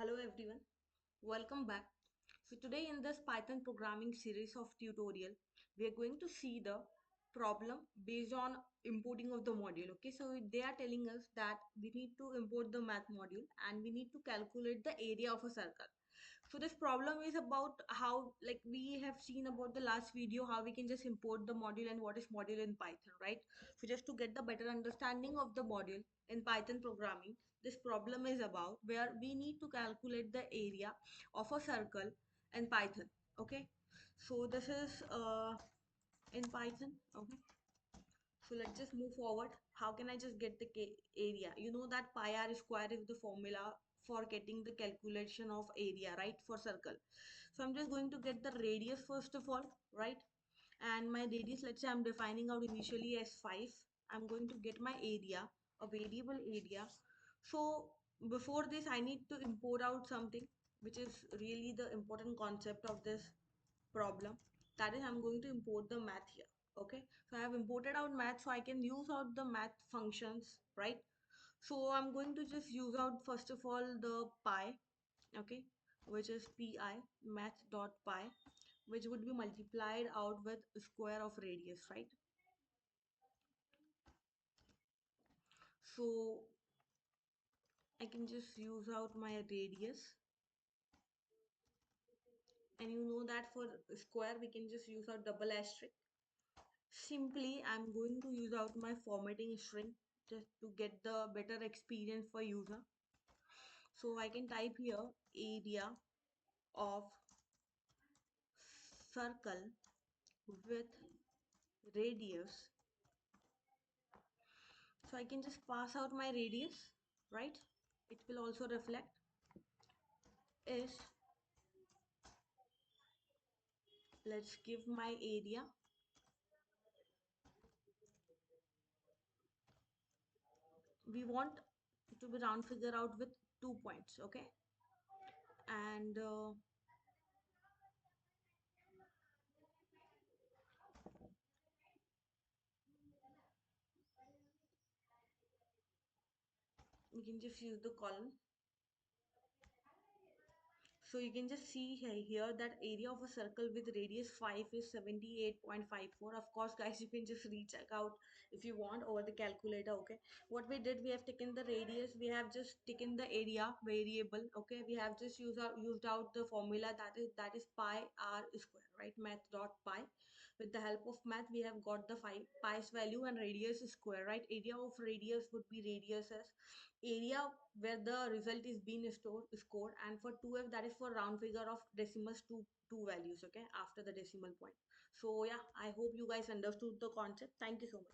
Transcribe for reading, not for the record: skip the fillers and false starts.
Hello everyone, welcome back. So today in this Python programming series of tutorial, we are going to see the problem based on importing of the module. Okay, so they are telling us that we need to import the math module and we need to calculate the area of a circle. So this problem is about how, like we have seen about the last video, how we can just import the module and what is module in Python, right? So just to get the better understanding of the module in Python programming, this problem is about where we need to calculate the area of a circle in Python. Okay, so this is in Python. Okay, so let's just move forward. How can I just get the area? You know that pi r square is the formula for getting the calculation of area, right, for circle. So I'm just going to get the radius first of all, right? And my radius, let's say I'm defining out initially as 5. I'm going to get my area, a variable area. So before this, I need to import out something which is really the important concept of this problem. That is, I'm going to import the math here. Okay, so I have imported out math, so I can use out the math functions, right? So I'm going to just use out first of all the pi, okay, which is pi, math dot pi, which would be multiplied out with square of radius, right? So I can just use out my radius, and you know that for square we can just use out double asterisk. Simply I'm going to use out my formatting string just to get the better experience for user. So I can type here area of circle with radius. So I can just pass out my radius, right? It will also reflect is, let's give my area. We want to be round figure out with 2 points, okay? And we can just use the column. So you can just see here that area of a circle with radius 5 is 78.54. Of course, guys, you can just recheck out if you want over the calculator. Okay, what we did, we have taken the radius, we have just taken the area variable. Okay, we have just used out the formula that is pi r square, right? Math dot pi. With the help of math, we have got the pi's value and radius square, right? Area of radius would be radius as area where the result is being scored, and for 2f, that is for round figure of decimals to two values, okay, after the decimal point. So yeah, I hope you guys understood the concept. Thank you so much.